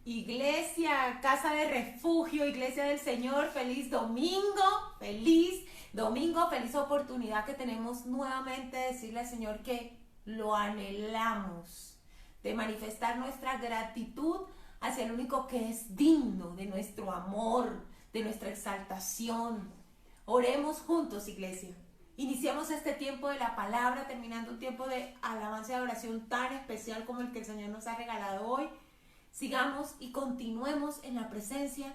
Iglesia, casa de refugio, Iglesia del Señor, feliz domingo, feliz oportunidad que tenemos nuevamente de decirle al Señor que lo anhelamos, de manifestar nuestra gratitud hacia el único que es digno de nuestro amor, de nuestra exaltación. Oremos juntos, Iglesia. Iniciamos este tiempo de la palabra, terminando un tiempo de alabanza y adoración tan especial como el que el Señor nos ha regalado hoy. Sigamos y continuemos en la presencia,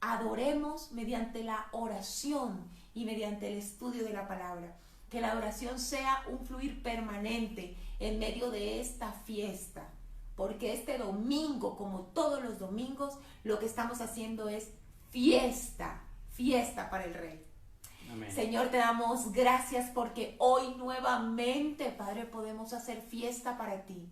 adoremos mediante la oración y mediante el estudio de la palabra. Que la adoración sea un fluir permanente en medio de esta fiesta, porque este domingo, como todos los domingos, lo que estamos haciendo es fiesta para el Rey. Amén. Señor, te damos gracias porque hoy nuevamente, Padre, podemos hacer fiesta para ti.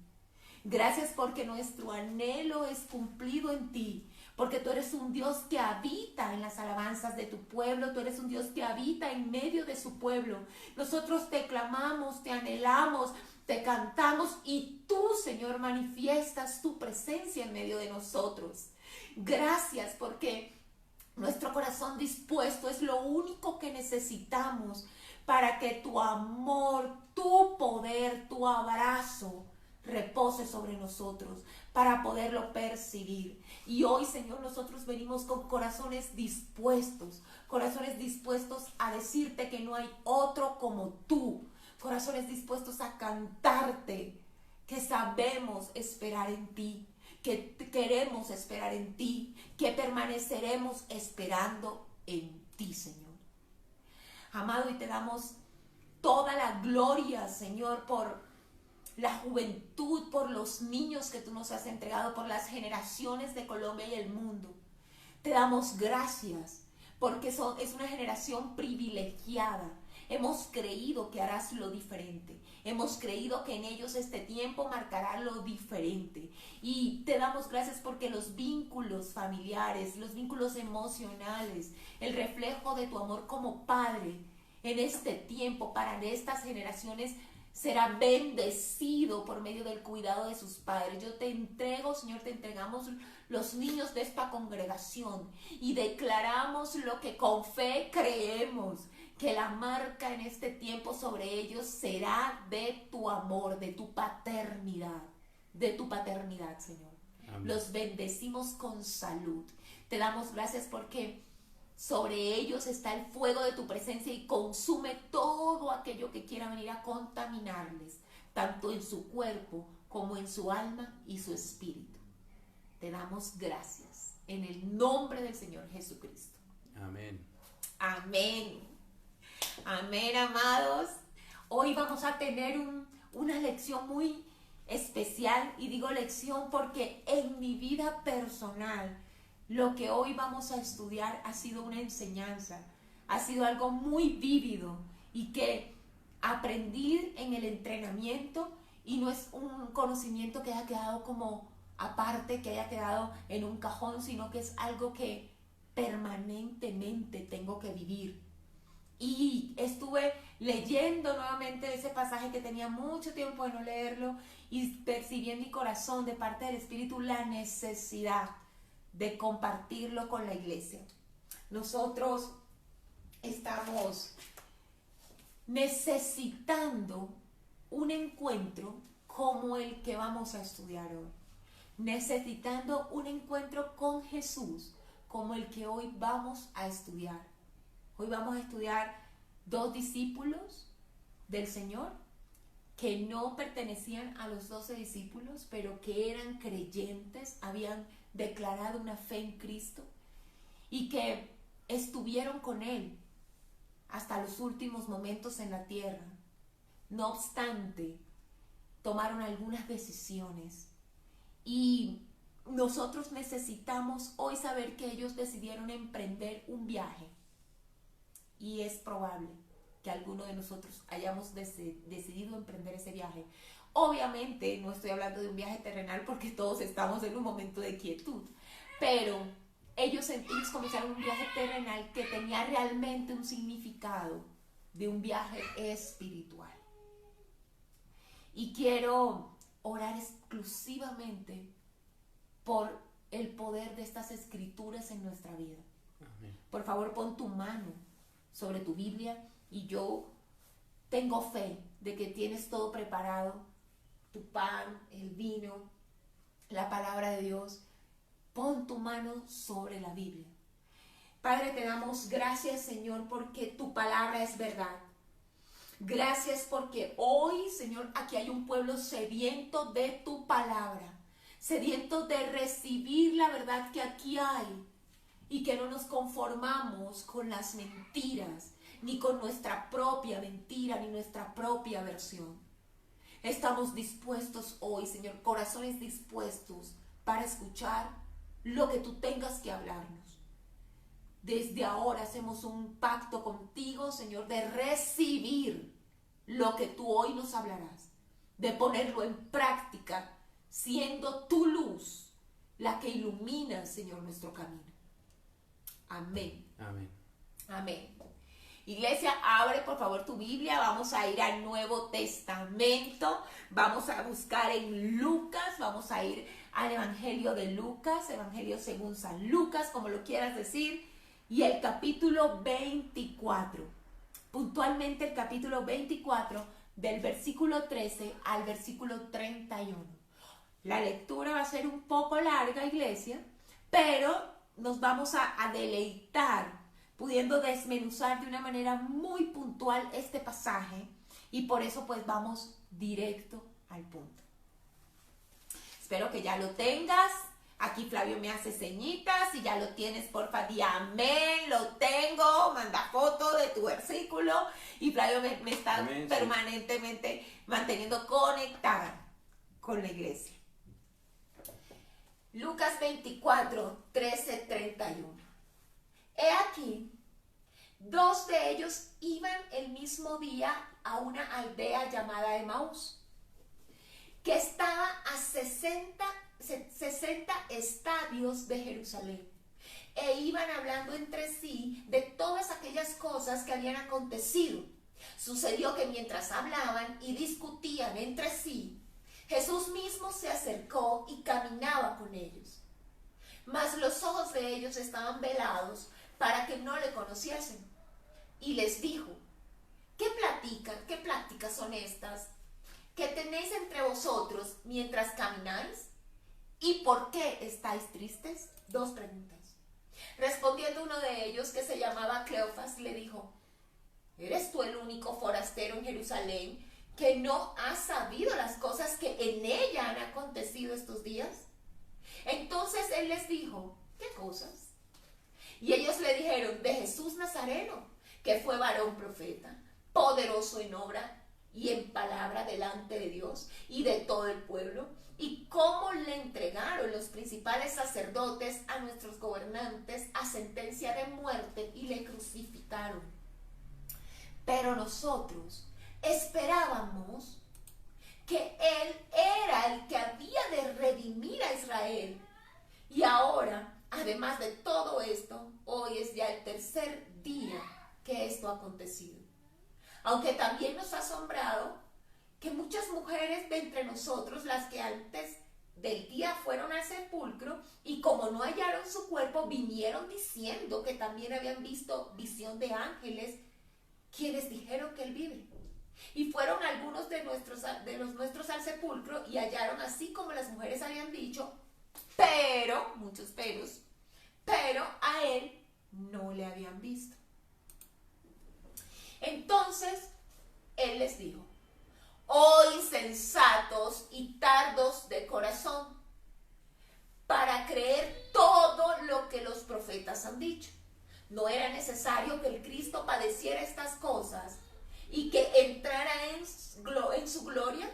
Gracias porque nuestro anhelo es cumplido en ti, porque tú eres un Dios que habita en las alabanzas de tu pueblo, tú eres un Dios que habita en medio de su pueblo. Nosotros te clamamos, te anhelamos, te cantamos y tú, Señor, manifiestas tu presencia en medio de nosotros. Gracias porque nuestro corazón dispuesto es lo único que necesitamos para que tu amor, tu poder, tu abrazo repose sobre nosotros para poderlo percibir. Y hoy, Señor, nosotros venimos con corazones dispuestos a decirte que no hay otro como tú, corazones dispuestos a cantarte, que sabemos esperar en ti, que queremos esperar en ti, que permaneceremos esperando en ti, Señor. Amado, y te damos toda la gloria, Señor, por la juventud, por los niños que tú nos has entregado, por las generaciones de Colombia y el mundo. Te damos gracias porque es una generación privilegiada. Hemos creído que harás lo diferente. Hemos creído que en ellos este tiempo marcará lo diferente. Y te damos gracias porque los vínculos familiares, los vínculos emocionales, el reflejo de tu amor como padre en este tiempo para estas generaciones será bendecido por medio del cuidado de sus padres. Yo te entrego, Señor, te entregamos los niños de esta congregación y declaramos lo que con fe creemos, que la marca en este tiempo sobre ellos será de tu amor, de tu paternidad, Señor. Amén. Los bendecimos con salud. Te damos gracias porque sobre ellos está el fuego de tu presencia y consume todo aquello que quiera venir a contaminarles, tanto en su cuerpo como en su alma y su espíritu. Te damos gracias en el nombre del Señor Jesucristo. Amén. Amén. Amén, amados. Hoy vamos a tener una lección muy especial, y digo lección porque en mi vida personal lo que hoy vamos a estudiar ha sido una enseñanza, ha sido algo muy vívido y que aprendí en el entrenamiento, y no es un conocimiento que haya quedado como aparte, que haya quedado en un cajón, sino que es algo que permanentemente tengo que vivir. Y estuve leyendo nuevamente ese pasaje que tenía mucho tiempo de no leerlo y percibí en mi corazón de parte del Espíritu la necesidad de compartirlo con la iglesia. Nosotros estamos necesitando un encuentro como el que vamos a estudiar hoy. Necesitando un encuentro con Jesús como el que hoy vamos a estudiar. Hoy vamos a estudiar dos discípulos del Señor que no pertenecían a los 12 discípulos, pero que eran creyentes, habían declarado una fe en Cristo y que estuvieron con Él hasta los últimos momentos en la tierra. No obstante, tomaron algunas decisiones y nosotros necesitamos hoy saber que ellos decidieron emprender un viaje, y es probable que alguno de nosotros hayamos decidido emprender ese viaje. Obviamente no estoy hablando de un viaje terrenal porque todos estamos en un momento de quietud, pero ellos comenzaron un viaje terrenal que tenía realmente un significado de un viaje espiritual. Y quiero orar exclusivamente por el poder de estas escrituras en nuestra vida. Amén. Por favor, pon tu mano sobre tu Biblia y yo tengo fe de que tienes todo preparado, tu pan, el vino, la palabra de Dios. Pon tu mano sobre la Biblia. Padre, te damos gracias, Señor, porque tu palabra es verdad. Gracias porque hoy, Señor, aquí hay un pueblo sediento de tu palabra, sediento de recibir la verdad que aquí hay y que no nos conformamos con las mentiras, ni con nuestra propia mentira, ni nuestra propia versión. Estamos dispuestos hoy, Señor, corazones dispuestos para escuchar lo que tú tengas que hablarnos. Desde ahora hacemos un pacto contigo, Señor, de recibir lo que tú hoy nos hablarás, de ponerlo en práctica, siendo tu luz la que ilumina, Señor, nuestro camino. Amén. Amén. Amén. Iglesia, abre por favor tu Biblia, vamos a ir al Nuevo Testamento, vamos a buscar en Lucas, vamos a ir al Evangelio de Lucas, Evangelio según San Lucas, como lo quieras decir, y el capítulo 24, puntualmente el capítulo 24 del versículo 13 al versículo 31. La lectura va a ser un poco larga, iglesia, pero nos vamos a deleitar pudiendo desmenuzar de una manera muy puntual este pasaje y por eso pues vamos directo al punto. Espero que ya lo tengas. Aquí Flavio me hace señitas. Si ya lo tienes, porfa, di amén, lo tengo, manda foto de tu versículo. Y Flavio me está Amén, permanentemente manteniendo conectada con la iglesia. Lucas 24, 13, 31. He aquí, dos de ellos iban el mismo día a una aldea llamada Emaús, que estaba a 60 estadios de Jerusalén, e iban hablando entre sí de todas aquellas cosas que habían acontecido. Sucedió que mientras hablaban y discutían entre sí, Jesús mismo se acercó y caminaba con ellos. Mas los ojos de ellos estaban velados para que no le conociesen. Y les dijo: ¿Qué pláticas son estas que tenéis entre vosotros mientras camináis? ¿Y por qué estáis tristes? Dos preguntas. Respondiendo uno de ellos, que se llamaba Cleofas, le dijo: ¿Eres tú el único forastero en Jerusalén que no ha sabido las cosas que en ella han acontecido estos días? Entonces él les dijo: ¿Qué cosas? Y ellos le dijeron: de Jesús Nazareno, que fue varón profeta, poderoso en obra y en palabra delante de Dios y de todo el pueblo, y cómo le entregaron los principales sacerdotes a nuestros gobernantes a sentencia de muerte y le crucificaron. Pero nosotros esperábamos que él era el que había de redimir a Israel. Y ahora, además de todo esto, hoy es ya el tercer día que esto ha acontecido. Aunque también nos ha asombrado que muchas mujeres de entre nosotros, las que antes del día fueron al sepulcro y como no hallaron su cuerpo, vinieron diciendo que también habían visto visión de ángeles, quienes dijeron que él vive. Y fueron algunos de los nuestros al sepulcro y hallaron así como las mujeres habían dicho, pero, muchos peros, pero a él no le habían visto. Entonces él les dijo: oh insensatos y tardos de corazón, para creer todo lo que los profetas han dicho. ¿No era necesario que el Cristo padeciera estas cosas y que entrara en su gloria?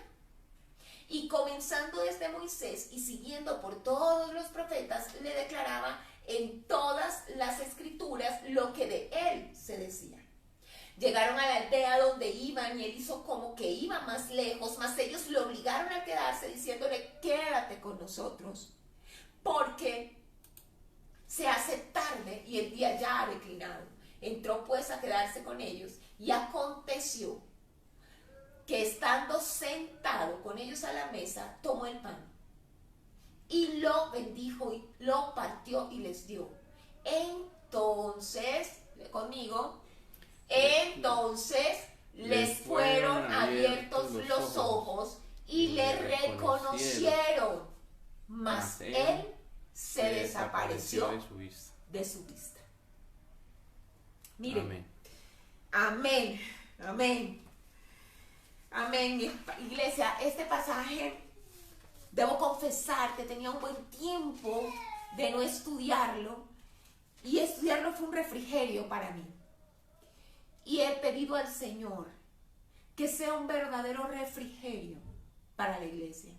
Y comenzando desde Moisés y siguiendo por todos los profetas, le declaraba en todas las escrituras lo que de él se decía. Llegaron a la aldea donde iban y él hizo como que iba más lejos, mas ellos lo obligaron a quedarse diciéndole: quédate con nosotros, porque se hace tarde y el día ya ha declinado. Entró pues a quedarse con ellos, y aconteció que estando sentado con ellos a la mesa, tomó el pan y lo bendijo y lo partió y les dio. Entonces, conmigo, entonces les fueron abiertos los ojos y le reconocieron, mas él se desapareció de su vista. Miren, amén, amén, amén. Iglesia, este pasaje, debo confesar que tenía un buen tiempo de no estudiarlo, y estudiarlo fue un refrigerio para mí. Y he pedido al Señor que sea un verdadero refrigerio para la iglesia.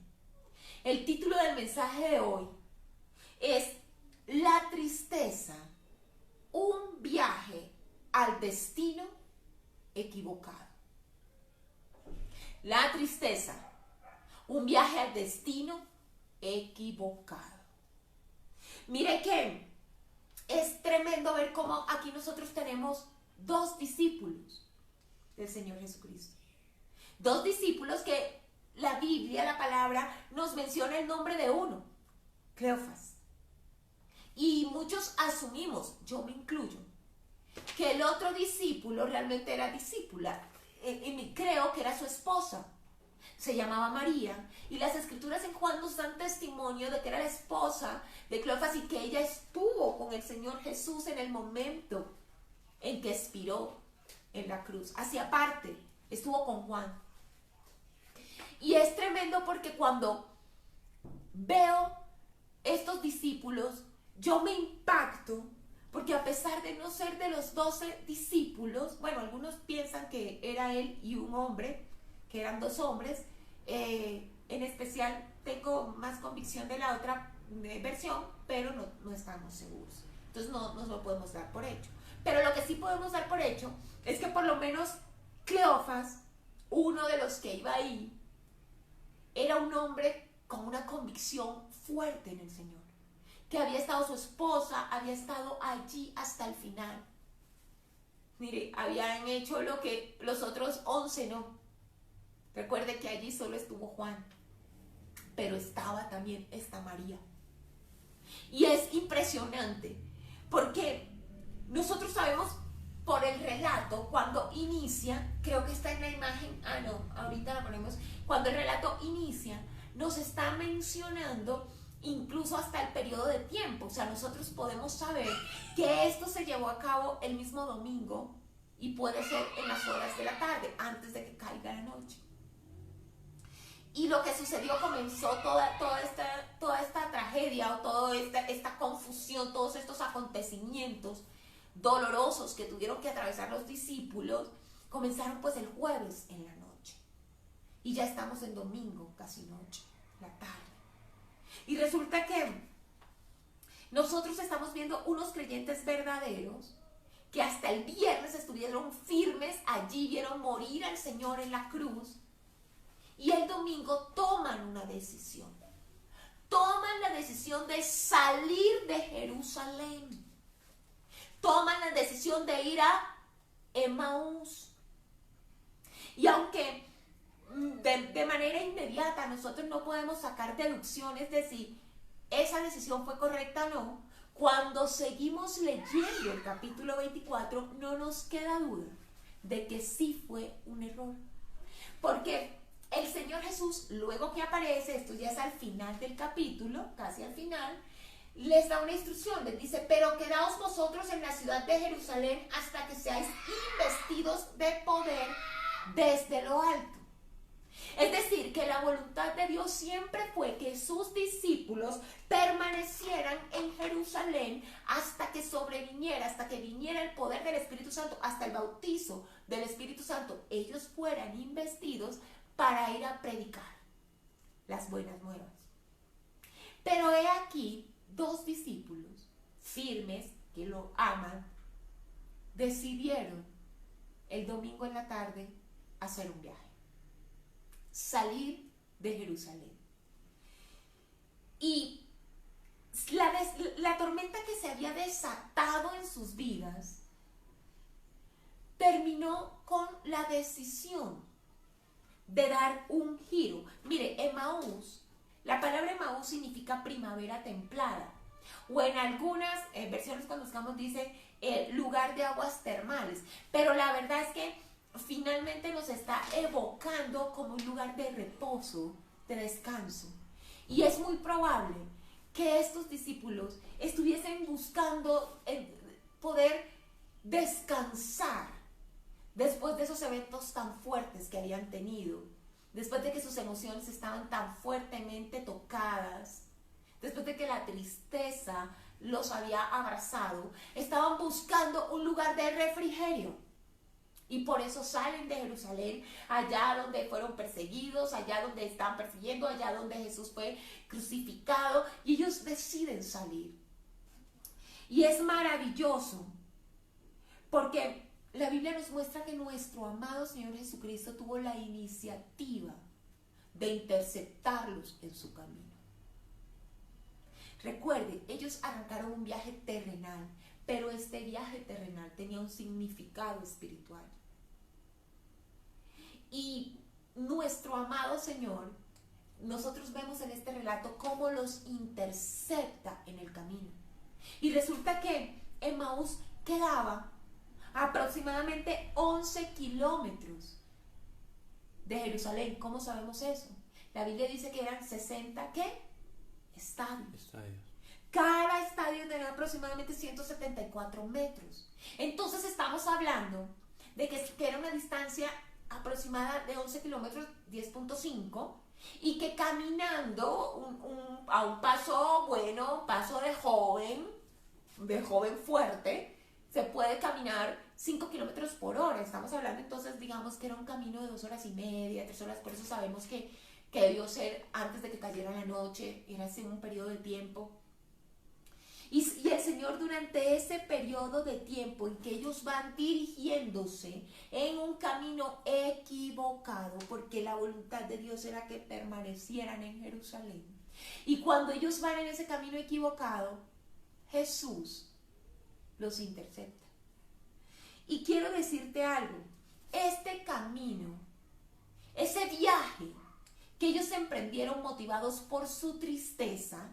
El título del mensaje de hoy es La tristeza, un viaje al destino equivocado. La tristeza, un viaje al destino equivocado. Mire que es tremendo ver cómo aquí nosotros tenemos dos discípulos del Señor Jesucristo. Dos discípulos que la Biblia, la palabra, nos menciona el nombre de uno, Cleofas. Y muchos asumimos, yo me incluyo, que el otro discípulo realmente era discípula. Y creo que era su esposa. Se llamaba María. Y las escrituras en Juan nos dan testimonio de que era la esposa de Cleofas y que ella estuvo con el Señor Jesús en el momento en que expiró en la cruz. Hacía parte, estuvo con Juan. Y es tremendo porque cuando veo estos discípulos, yo me impacto, porque a pesar de no ser de los 12 discípulos, bueno, algunos piensan que era él y un hombre, que eran 2 hombres, en especial tengo más convicción de la otra versión, pero no estamos seguros. Entonces no nos lo podemos dar por hecho. Pero lo que sí podemos dar por hecho es que por lo menos Cleofas, uno de los que iba ahí, era un hombre con una convicción fuerte en el Señor, que había estado su esposa, había estado allí hasta el final. Mire, habían hecho lo que los otros 11 no. Recuerde que allí solo estuvo Juan, pero estaba también esta María. Y es impresionante, porque nosotros sabemos por el relato, cuando inicia, creo que está en la imagen, ahorita la ponemos, cuando el relato inicia, nos está mencionando incluso hasta el periodo de tiempo. O sea, nosotros podemos saber que esto se llevó a cabo el mismo domingo y puede ser en las horas de la tarde, antes de que caiga la noche. Y lo que sucedió, comenzó toda esta tragedia o toda esta confusión, todos estos acontecimientos dolorosos que tuvieron que atravesar los discípulos, comenzaron pues el jueves en la noche. Y ya estamos en domingo, casi noche, la tarde. Y resulta que nosotros estamos viendo unos creyentes verdaderos que hasta el viernes estuvieron firmes allí, vieron morir al Señor en la cruz. Y el domingo toman una decisión. Toman la decisión de salir de Jerusalén. Toman la decisión de ir a Emaús. Y aunque de manera inmediata nosotros no podemos sacar deducciones de si esa decisión fue correcta o no, cuando seguimos leyendo el capítulo 24 no nos queda duda de que sí fue un error. Porque el Señor Jesús, luego que aparece, esto ya es al final del capítulo, casi al final, les da una instrucción, les dice: pero quedaos vosotros en la ciudad de Jerusalén hasta que seáis investidos de poder desde lo alto. Es decir, que la voluntad de Dios siempre fue que sus discípulos permanecieran en Jerusalén hasta que sobreviniera, hasta que viniera el poder del Espíritu Santo, hasta el bautizo del Espíritu Santo, ellos fueran investidos para ir a predicar las buenas nuevas. Pero he aquí 2 discípulos firmes que lo aman, decidieron el domingo en la tarde hacer un viaje, salir de Jerusalén. Y la tormenta que se había desatado en sus vidas terminó con la decisión de dar un giro. Mire, Emaús La palabra Emaús significa primavera templada. O en algunas versiones cuando buscamos dice lugar de aguas termales. Pero la verdad es que finalmente nos está evocando como un lugar de reposo, de descanso. Y es muy probable que estos discípulos estuviesen buscando poder descansar después de esos eventos tan fuertes que habían tenido, después de que sus emociones estaban tan fuertemente tocadas, después de que la tristeza los había abrazado, estaban buscando un lugar de refrigerio. Y por eso salen de Jerusalén, allá donde fueron perseguidos, allá donde estaban persiguiendo, allá donde Jesús fue crucificado, y ellos deciden salir. Y es maravilloso, porque la Biblia nos muestra que nuestro amado Señor Jesucristo tuvo la iniciativa de interceptarlos en su camino. Recuerden, ellos arrancaron un viaje terrenal, pero este viaje terrenal tenía un significado espiritual. Y nuestro amado Señor, nosotros vemos en este relato cómo los intercepta en el camino. Y resulta que Emaús quedaba aproximadamente 11 kilómetros de Jerusalén. ¿Cómo sabemos eso? La Biblia dice que eran 60, ¿qué? Estadios. Cada estadio tenía aproximadamente 174 metros. Entonces estamos hablando de que era una distancia aproximada de 11 kilómetros, 10.5, y que caminando a un paso bueno, paso de joven fuerte, se puede caminar 5 kilómetros por hora. Estamos hablando entonces, digamos que era un camino de 2 horas y media, 3 horas, por eso sabemos que debió ser antes de que cayera la noche, era así un periodo de tiempo. Y el Señor durante ese periodo de tiempo en que ellos van dirigiéndose en un camino equivocado, porque la voluntad de Dios era que permanecieran en Jerusalén. Y cuando ellos van en ese camino equivocado, Jesús los intercepta. Y quiero decirte algo, este camino, ese viaje que ellos emprendieron motivados por su tristeza,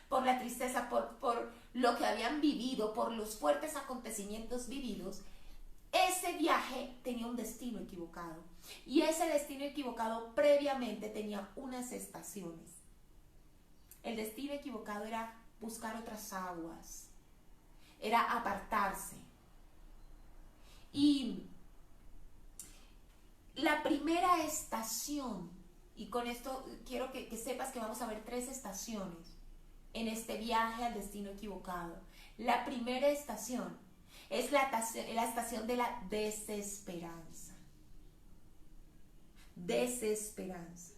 por la tristeza, por lo que habían vivido, por los fuertes acontecimientos vividos, ese viaje tenía un destino equivocado. Y ese destino equivocado previamente tenía unas estaciones. El destino equivocado era buscar otras aguas, era apartarse. Y la primera estación, y con esto quiero que sepas que vamos a ver 3 estaciones en este viaje al destino equivocado. La primera estación es la estación de la desesperanza. Desesperanza.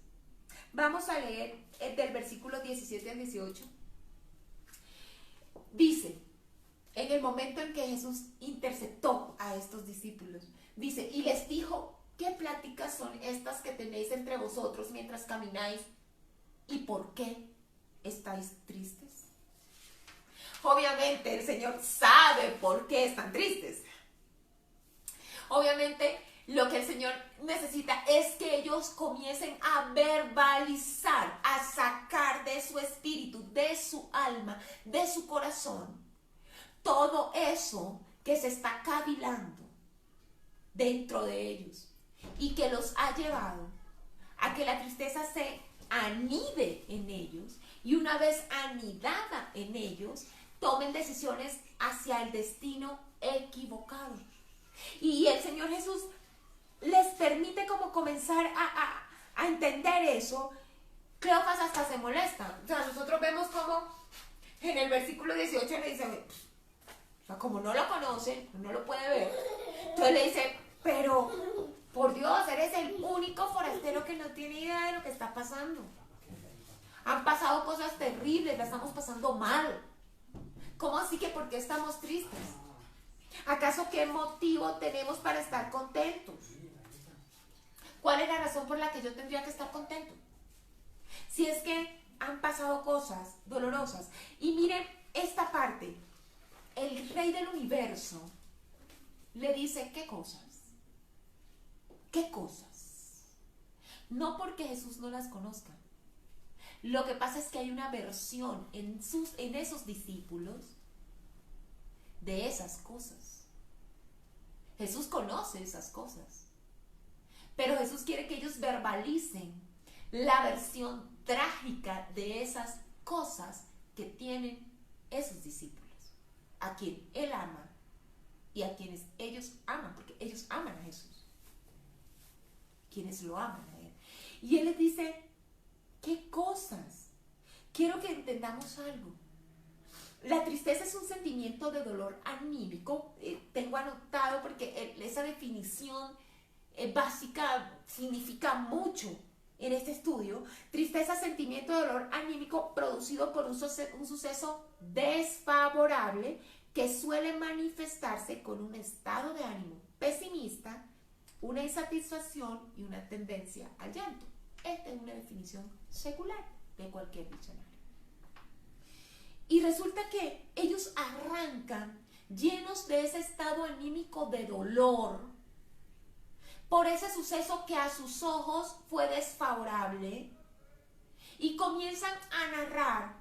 Vamos a leer del versículo 17 al 18. Dice, en el momento en que Jesús interceptó a estos discípulos, dice, y les dijo, ¿qué pláticas son estas que tenéis entre vosotros mientras camináis? ¿Y por qué estáis tristes? Obviamente el Señor sabe por qué están tristes. Obviamente lo que el Señor necesita es que ellos comiencen a verbalizar, a sacar de su espíritu, de su alma, de su corazón, todo eso que se está cavilando dentro de ellos y que los ha llevado a que la tristeza se anide en ellos, y una vez anidada en ellos, tomen decisiones hacia el destino equivocado. Y el Señor Jesús les permite como comenzar a entender eso. Cleofas hasta se molesta. O sea, nosotros vemos como en el versículo 18 le dice, o sea, como no lo conoce, no lo puede ver, entonces le dice, pero por Dios, eres el único forastero que no tiene idea de lo que está pasando. Han pasado cosas terribles, la estamos pasando mal. ¿Cómo así que por qué estamos tristes? ¿Acaso qué motivo tenemos para estar contentos? ¿Cuál es la razón por la que yo tendría que estar contento? Si es que han pasado cosas dolorosas. Y miren esta parte. El Rey del Universo le dice, ¿qué cosas? ¿Qué cosas? No porque Jesús no las conozca, Lo que pasa es que hay una versión en esos discípulos de esas cosas. Jesús conoce esas cosas, pero Jesús quiere que ellos verbalicen la versión trágica de esas cosas que tienen esos discípulos, a quien Él ama y a quienes ellos aman, porque ellos aman a Jesús, quienes lo aman a Él. Y Él les dice, ¿qué cosas? Quiero que entendamos algo. La tristeza es un sentimiento de dolor anímico. Tengo anotado porque esa definición básica significa mucho en este estudio. Tristeza, sentimiento de dolor anímico producido por un suceso desfavorable que suele manifestarse con un estado de ánimo pesimista, una insatisfacción y una tendencia al llanto. Esta es una definición secular de cualquier diccionario. Y resulta que ellos arrancan llenos de ese estado anímico de dolor por ese suceso que a sus ojos fue desfavorable y comienzan a narrar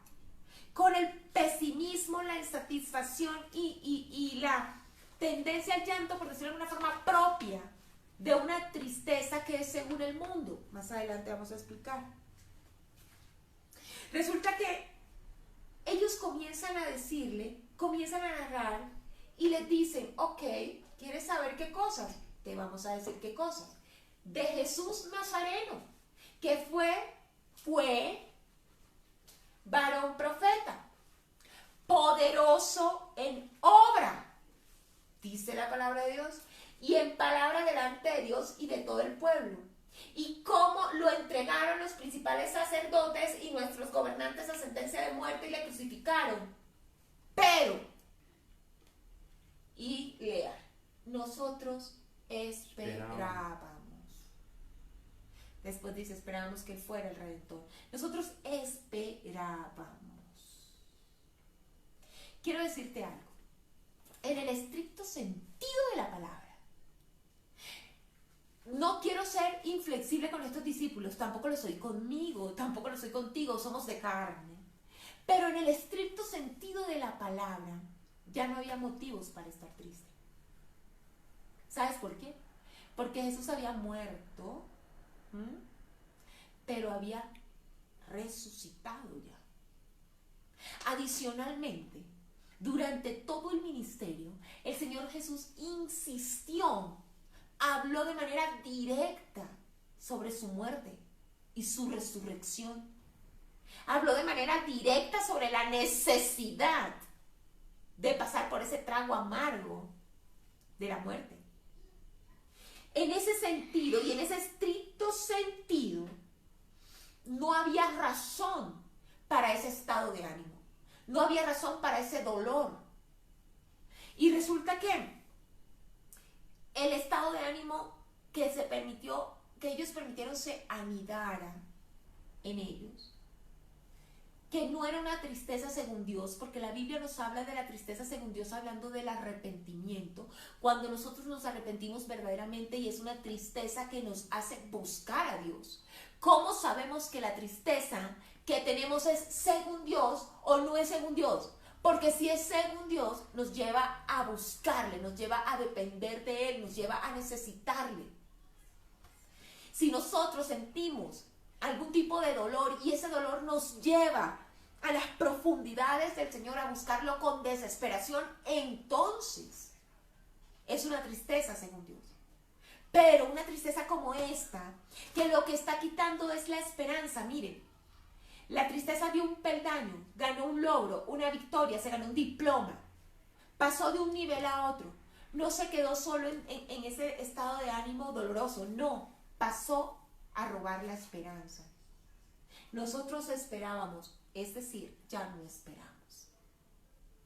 con el pesimismo, la insatisfacción y la tendencia al llanto, por decirlo de una forma propia, de una tristeza que es según el mundo. Más adelante vamos a explicar. Resulta que ellos comienzan a decirle, comienzan a narrar y les dicen, ok, ¿quieres saber qué cosas? Te vamos a decir qué cosas. De Jesús Nazareno, que fue varón profeta, poderoso en obra, dice la palabra de Dios, y en palabra delante de Dios y de todo el pueblo. Y cómo lo entregaron los principales sacerdotes y nuestros gobernantes a sentencia de muerte y le crucificaron. Pero, y lea, nosotros esperábamos. Después dice, esperábamos que él fuera el Redentor. Nosotros esperábamos. Quiero decirte algo. En el estricto sentido de la palabra, no quiero ser inflexible con estos discípulos, tampoco lo soy conmigo, tampoco lo soy contigo, somos de carne. Pero en el estricto sentido de la palabra, ya no había motivos para estar triste. ¿Sabes por qué? Porque Jesús había muerto, pero había resucitado ya. Adicionalmente, durante todo el ministerio, el Señor Jesús insistió, habló de manera directa sobre su muerte y su resurrección. Habló de manera directa sobre la necesidad de pasar por ese trago amargo de la muerte. En ese sentido y en ese estricto sentido, no había razón para ese estado de ánimo. No había razón para ese dolor. Y resulta que el estado de ánimo que ellos permitieron se anidara en ellos, que no era una tristeza según Dios, porque la Biblia nos habla de la tristeza según Dios hablando del arrepentimiento, cuando nosotros nos arrepentimos verdaderamente, y es una tristeza que nos hace buscar a Dios. ¿Cómo sabemos que la tristeza que tenemos es según Dios o no es según Dios? Porque si es según Dios, nos lleva a buscarle, nos lleva a depender de Él, nos lleva a necesitarle. Si nosotros sentimos algún tipo de dolor y ese dolor nos lleva a las profundidades del Señor a buscarlo con desesperación, entonces es una tristeza según Dios. Pero una tristeza como esta, que lo que está quitando es la esperanza. Miren, la tristeza dio un peldaño, ganó un logro, una victoria, se ganó un diploma, pasó de un nivel a otro. No se quedó solo en ese estado de ánimo doloroso, no, pasó a robar la esperanza. Nosotros esperábamos, es decir, ya no esperamos.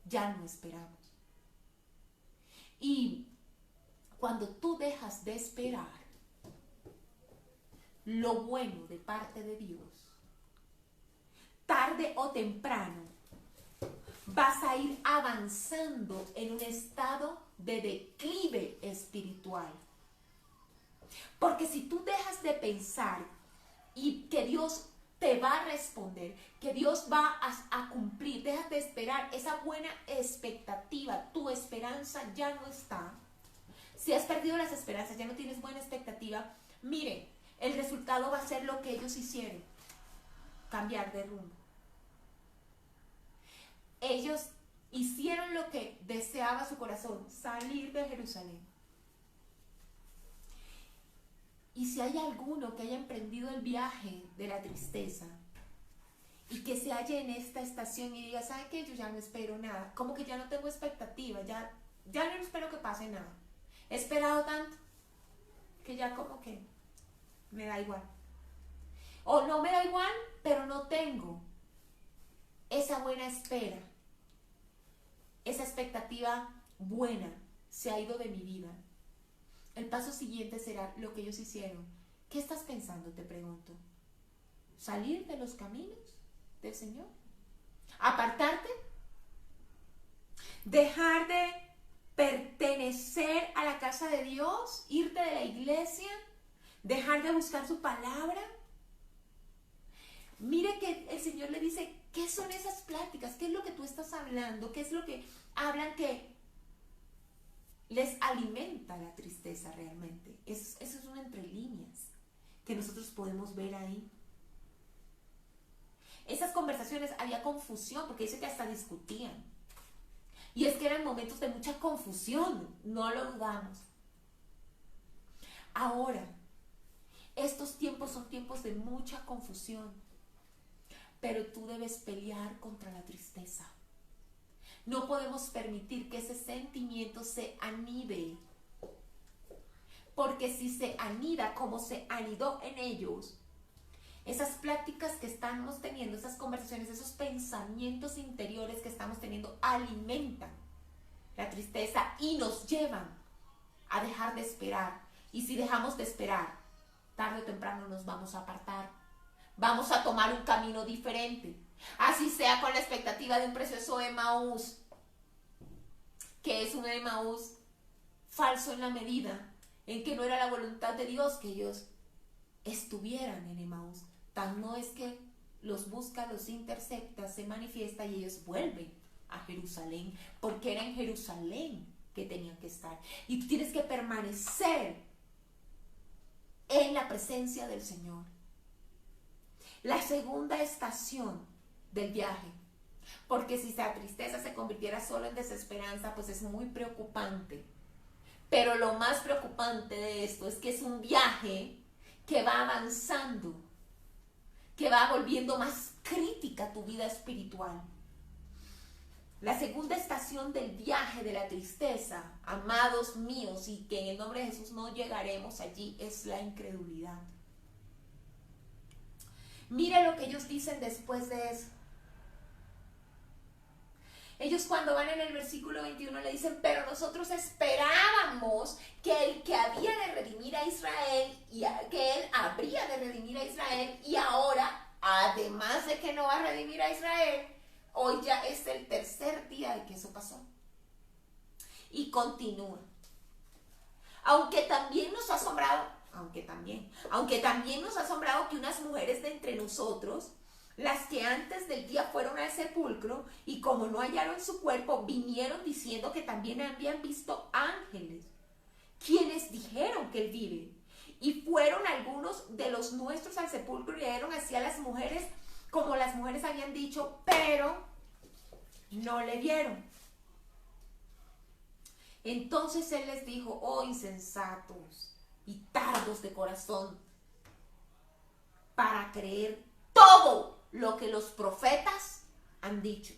Ya no esperamos. Y cuando tú dejas de esperar lo bueno de parte de Dios, tarde o temprano vas a ir avanzando en un estado de declive espiritual. Porque si tú dejas de pensar y que Dios te va a responder, que Dios va a cumplir. Déjate esperar esa buena expectativa. Tu esperanza ya no está. Si has perdido las esperanzas, ya no tienes buena expectativa, miren, el resultado va a ser lo que ellos hicieron, cambiar de rumbo. Ellos hicieron lo que deseaba su corazón, salir de Jerusalén. Y si hay alguno que haya emprendido el viaje de la tristeza y que se halle en esta estación y diga, ¿sabe qué? Yo ya no espero nada, como que ya no tengo expectativa, ya no espero que pase nada. He esperado tanto que ya como que me da igual. O no me da igual, pero no tengo esa buena espera. Esa expectativa buena se ha ido de mi vida. El paso siguiente será lo que ellos hicieron. ¿Qué estás pensando? Te pregunto. ¿Salir de los caminos del Señor? ¿Apartarte? ¿Dejar de pertenecer a la casa de Dios? ¿Irte de la iglesia? ¿Dejar de buscar su palabra? Mire que el Señor le dice, ¿qué son esas pláticas? ¿Qué es lo que tú estás hablando? ¿Qué es lo que hablan que les alimenta la tristeza realmente? Eso es una entre líneas que nosotros podemos ver ahí. Esas conversaciones había confusión, porque dice que hasta discutían. Y es que eran momentos de mucha confusión, no lo dudamos. Ahora, estos tiempos son tiempos de mucha confusión, pero tú debes pelear contra la tristeza. No podemos permitir que ese sentimiento se anide, porque si se anida como se anidó en ellos, esas pláticas que estamos teniendo, esas conversaciones, esos pensamientos interiores que estamos teniendo alimentan la tristeza y nos llevan a dejar de esperar. Y si dejamos de esperar, tarde o temprano nos vamos a apartar. Vamos a tomar un camino diferente. Así sea con la expectativa de un precioso Emaús, que es un Emaús falso en la medida en que no era la voluntad de Dios que ellos estuvieran en Emaús. Tan no es que los busca, los intercepta, se manifiesta y ellos vuelven a Jerusalén, porque era en Jerusalén que tenían que estar. Y tú tienes que permanecer en la presencia del Señor. La segunda estación del viaje, porque si esa tristeza se convirtiera solo en desesperanza, pues es muy preocupante. Pero lo más preocupante de esto es que es un viaje que va avanzando, que va volviendo más crítica tu vida espiritual. La segunda estación del viaje de la tristeza, amados míos, y que en el nombre de Jesús no llegaremos allí, es la incredulidad. Mire lo que ellos dicen después de eso. Ellos cuando van en el versículo 21 le dicen, pero nosotros esperábamos que el que había de redimir a Israel, que él habría de redimir a Israel, y ahora, además de que no va a redimir a Israel, hoy ya es el tercer día de que eso pasó. Y continúa. Aunque también nos ha asombrado que unas mujeres de entre nosotros, las que antes del día fueron al sepulcro y como no hallaron su cuerpo, vinieron diciendo que también habían visto ángeles, quienes dijeron que él vive. Y fueron algunos de los nuestros al sepulcro y dieron así a las mujeres, como las mujeres habían dicho, pero no le vieron. Entonces él les dijo, oh insensatos y tardos de corazón, para creer todo lo que los profetas han dicho.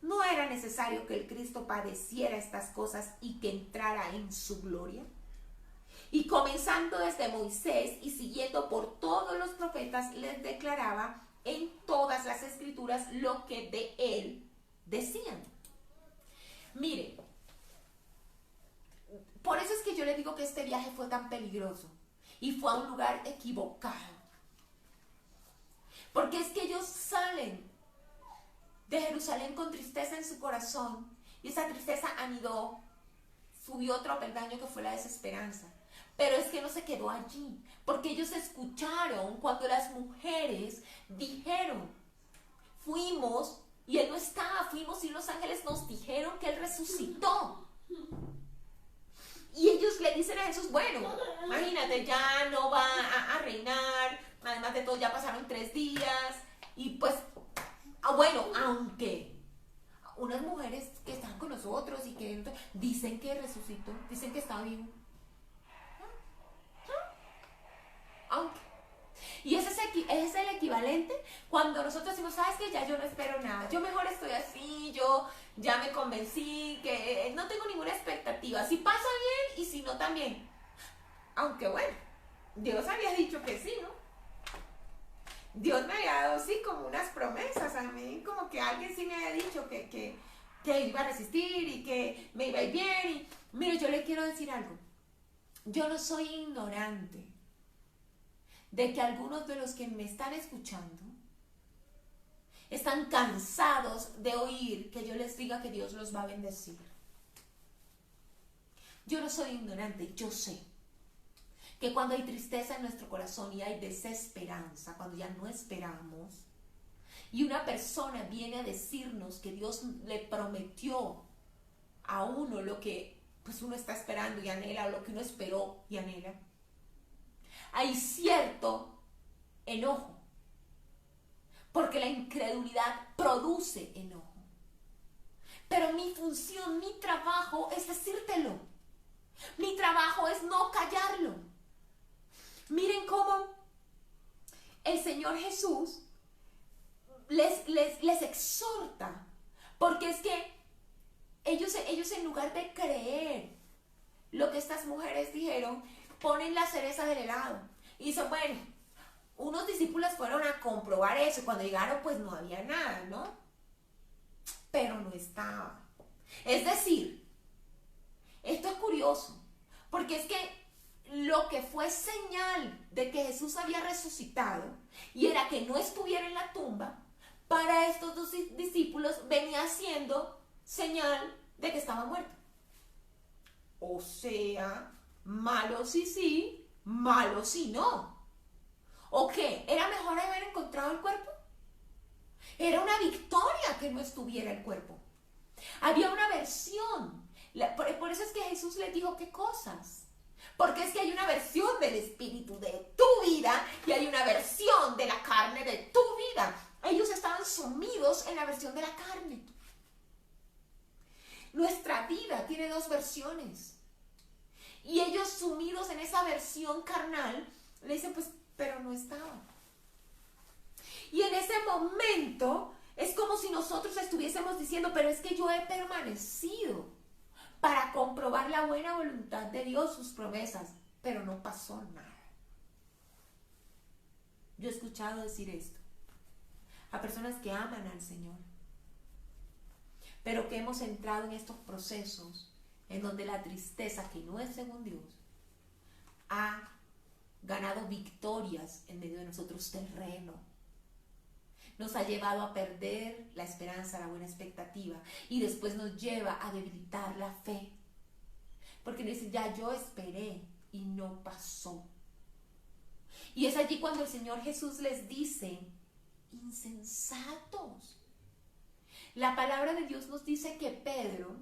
¿No era necesario que el Cristo padeciera estas cosas y que entrara en su gloria? Y comenzando desde Moisés y siguiendo por todos los profetas, les declaraba en todas las escrituras lo que de él decían. Mire, por eso es que yo le digo que este viaje fue tan peligroso y fue a un lugar equivocado. Porque es que ellos salen de Jerusalén con tristeza en su corazón y esa tristeza anidó, subió otro peldaño que fue la desesperanza. Pero es que no se quedó allí, porque ellos escucharon cuando las mujeres dijeron, fuimos y él no estaba, fuimos y los ángeles nos dijeron que él resucitó. Y ellos le dicen a Jesús, bueno, imagínate, ya no va a reinar, además de todo ya pasaron 3 días, y pues, bueno, aunque unas mujeres que están con nosotros y que dicen que resucitó, dicen que está vivo. Aunque. Y ese es el equivalente cuando nosotros decimos, ¿sabes qué? Ya yo no espero nada, yo mejor estoy así, yo ya me convencí, que no tengo ninguna expectativa, si pasa bien y si no también. Aunque bueno, Dios había dicho que sí, ¿no? Dios me había dado sí como unas promesas a mí, como que alguien sí me había dicho que iba a resistir y que me iba a ir bien. Y mire, yo le quiero decir algo, yo no soy ignorante de que algunos de los que me están escuchando están cansados de oír que yo les diga que Dios los va a bendecir. Yo no soy ignorante, yo sé que cuando hay tristeza en nuestro corazón y hay desesperanza, cuando ya no esperamos, y una persona viene a decirnos que Dios le prometió a uno lo que pues uno está esperando y anhela, o lo que uno esperó y anhela, hay cierto enojo, porque la incredulidad produce enojo. Pero mi función, mi trabajo es decírtelo. Mi trabajo es no callarlo. Miren cómo el Señor Jesús les exhorta, porque es que ellos en lugar de creer lo que estas mujeres dijeron, ponen la cereza del helado y dicen, bueno, unos discípulos fueron a comprobar eso, cuando llegaron pues no había nada, ¿no? Pero no estaba. Es decir, esto es curioso, porque es que lo que fue señal de que Jesús había resucitado y era que no estuviera en la tumba, para estos dos discípulos venía siendo señal de que estaba muerto. O sea, malo si sí, malo si no. ¿O qué? ¿Era mejor haber encontrado el cuerpo? Era una victoria que no estuviera el cuerpo. Había una versión. Por eso es que Jesús les dijo qué cosas. Porque es que hay una versión del espíritu de tu vida y hay una versión de la carne de tu vida. Ellos estaban sumidos en la versión de la carne. Nuestra vida tiene 2 versiones. Y ellos sumidos en esa versión carnal, le dicen, pues, pero no estaba. Y en ese momento es como si nosotros estuviésemos diciendo, pero es que yo he permanecido para comprobar la buena voluntad de Dios, sus promesas, pero no pasó nada. Yo he escuchado decir esto a personas que aman al Señor, pero que hemos entrado en estos procesos en donde la tristeza, que no es según Dios, ha ganado victorias en medio de nosotros, terreno. Nos ha llevado a perder la esperanza, la buena expectativa, y después nos lleva a debilitar la fe. Porque nos dice, ya yo esperé y no pasó. Y es allí cuando el Señor Jesús les dice, insensatos. La palabra de Dios nos dice que Pedro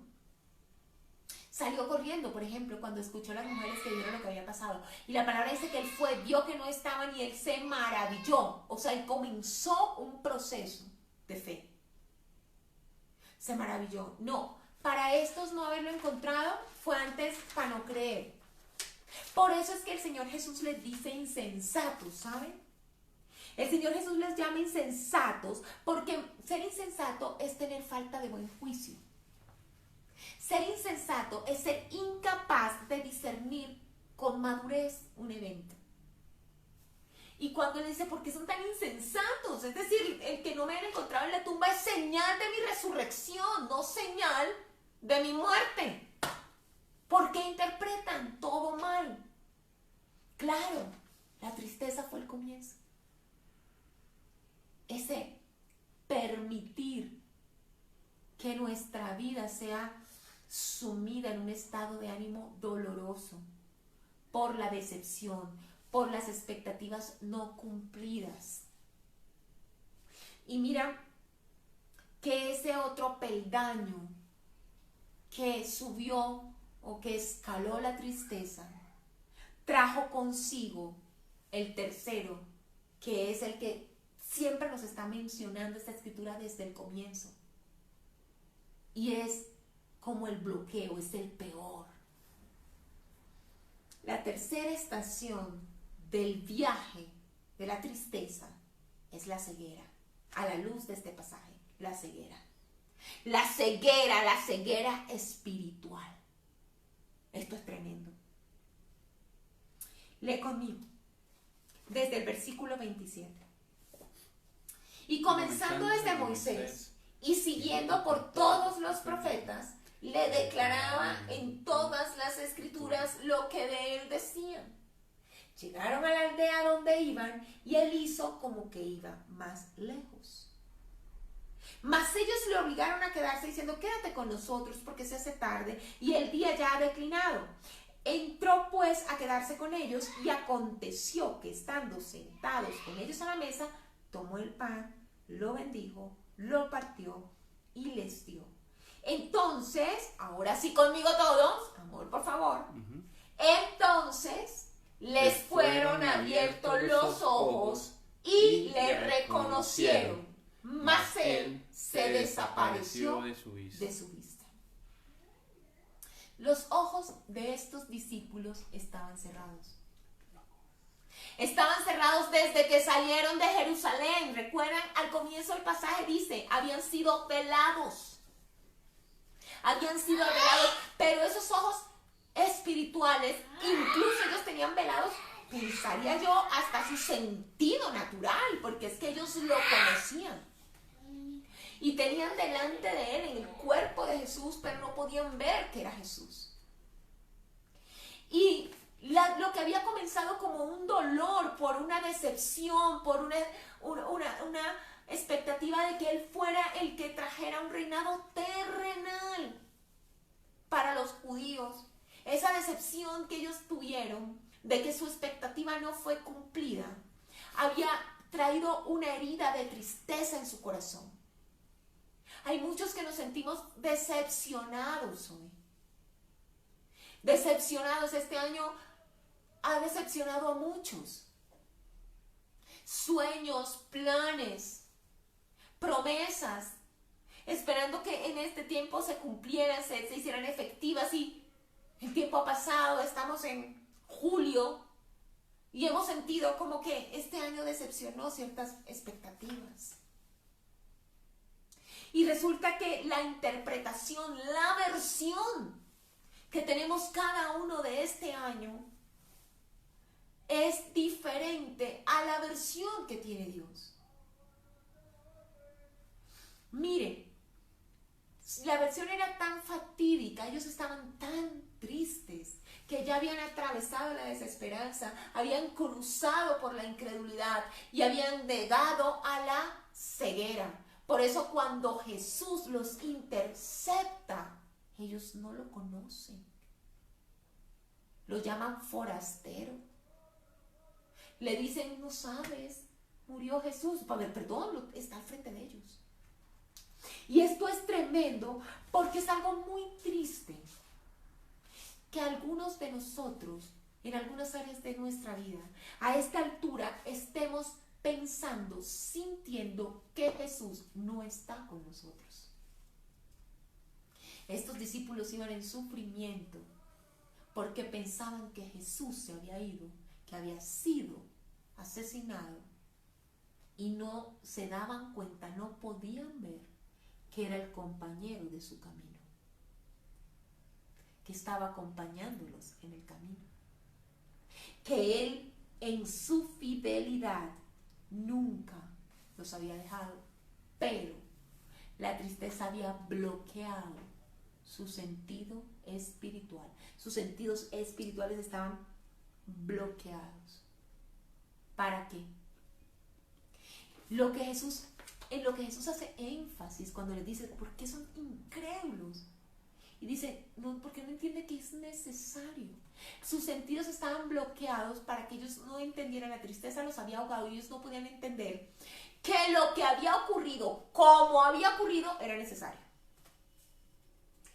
salió corriendo, por ejemplo, cuando escuchó a las mujeres que vieron lo que había pasado. Y la palabra dice que él fue, vio que no estaban y él se maravilló. O sea, él comenzó un proceso de fe. Se maravilló. No, para estos no haberlo encontrado fue antes para no creer. Por eso es que el Señor Jesús les dice insensatos, ¿saben? El Señor Jesús les llama insensatos porque ser insensato es tener falta de buen juicio. Ser insensato es ser incapaz de discernir con madurez un evento. Y cuando él dice, ¿por qué son tan insensatos? Es decir, el que no me hayan encontrado en la tumba es señal de mi resurrección, no señal de mi muerte. ¿Por qué interpretan todo mal? Claro, la tristeza fue el comienzo. Ese permitir que nuestra vida sea sumida en un estado de ánimo doloroso por la decepción, por las expectativas no cumplidas. peldaño que subió o que escaló la tristeza, trajo consigo el tercero, que es el que siempre nos está mencionando esta escritura desde el comienzo. Y es como el bloqueo, es el peor. La tercera estación del viaje de la tristeza es la ceguera. A la luz de este pasaje, la ceguera. La ceguera espiritual. Esto es tremendo. Lee conmigo, desde el versículo 27. Y comenzando desde Moisés y siguiendo por todos los profetas, le declaraba en todas las escrituras lo que de él decían. Llegaron a la aldea donde iban y él hizo como que iba más lejos. Mas ellos le obligaron a quedarse diciendo, quédate con nosotros porque se hace tarde y el día ya ha declinado. Entró pues a quedarse con ellos y aconteció que estando sentados con ellos a la mesa, tomó el pan, lo bendijo, lo partió y les dio. Entonces, ahora sí conmigo todos, amor por favor, entonces les fueron abiertos los ojos y le reconocieron, mas él se desapareció de su vista. Los ojos de estos discípulos estaban cerrados. Estaban cerrados desde que salieron de Jerusalén. Recuerdan, al comienzo del pasaje dice, habían sido velados. Pero esos ojos espirituales, incluso ellos tenían velados, pensaría yo, hasta su sentido natural, porque es que ellos lo conocían. Y tenían delante de él, en el cuerpo de Jesús, pero no podían ver que era Jesús. Y lo que había comenzado como un dolor por una decepción, por una expectativa de que él fuera el que trajera un reinado terrenal para los judíos. Esa decepción que ellos tuvieron de que su expectativa no fue cumplida había traído una herida de tristeza en su corazón. Hay muchos que nos sentimos decepcionados hoy. Decepcionados. Este año ha decepcionado a muchos. Sueños, planes, promesas, esperando que en este tiempo se cumplieran, se hicieran efectivas, y el tiempo ha pasado, estamos en julio y hemos sentido como que este año decepcionó ciertas expectativas. Y resulta que la interpretación, la versión que tenemos cada uno de este año es diferente a la versión que tiene Dios. Mire, la versión era tan fatídica, ellos estaban tan tristes que ya habían atravesado la desesperanza, habían cruzado por la incredulidad y habían llegado a la ceguera. Por eso cuando Jesús los intercepta, ellos no lo conocen. Lo llaman forastero. Le dicen, no sabes, murió Jesús. Perdón, está al frente de ellos. Y esto es tremendo porque es algo muy triste que algunos de nosotros, en algunas áreas de nuestra vida, a esta altura estemos pensando, sintiendo que Jesús no está con nosotros. Estos discípulos iban en sufrimiento porque pensaban que Jesús se había ido, que había sido asesinado, y no se daban cuenta, no podían ver que era el compañero de su camino, que estaba acompañándolos en el camino, que él en su fidelidad nunca los había dejado, pero la tristeza había bloqueado su sentido espiritual. Sus sentidos espirituales estaban bloqueados. ¿Para qué? En lo que Jesús hace énfasis cuando les dice, ¿por qué son incrédulos? Y dice, no, porque no entiende que es necesario. Sus sentidos estaban bloqueados para que ellos no entendieran. La tristeza los había ahogado y ellos no podían entender que lo que había ocurrido, como había ocurrido, era necesario.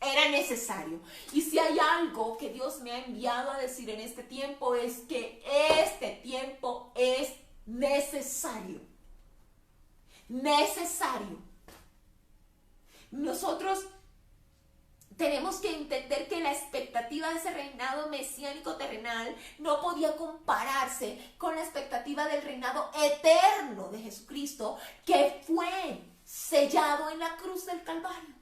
Era necesario. Y si hay algo que Dios me ha enviado a decir en este tiempo, es que este tiempo es necesario. Necesario. Nosotros tenemos que entender que la expectativa de ese reinado mesiánico terrenal no podía compararse con la expectativa del reinado eterno de Jesucristo, que fue sellado en la cruz del Calvario.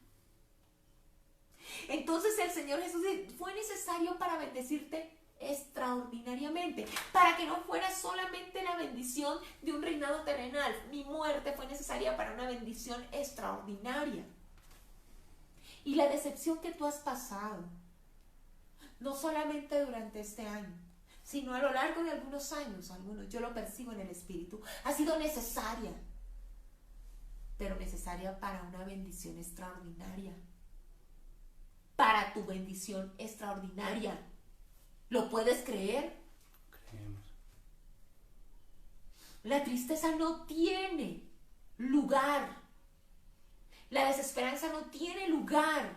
Entonces el Señor Jesús fue necesario para bendecirte extraordinariamente, para que no fuera solamente la bendición de un reinado terrenal. Mi muerte fue necesaria para una bendición extraordinaria. Y la decepción que tú has pasado, no solamente durante este año, sino a lo largo de algunos años, yo lo percibo en el Espíritu, ha sido necesaria, pero necesaria para una bendición extraordinaria. Para tu bendición extraordinaria. ¿Lo puedes creer? Creemos. La tristeza no tiene lugar. La desesperanza no tiene lugar.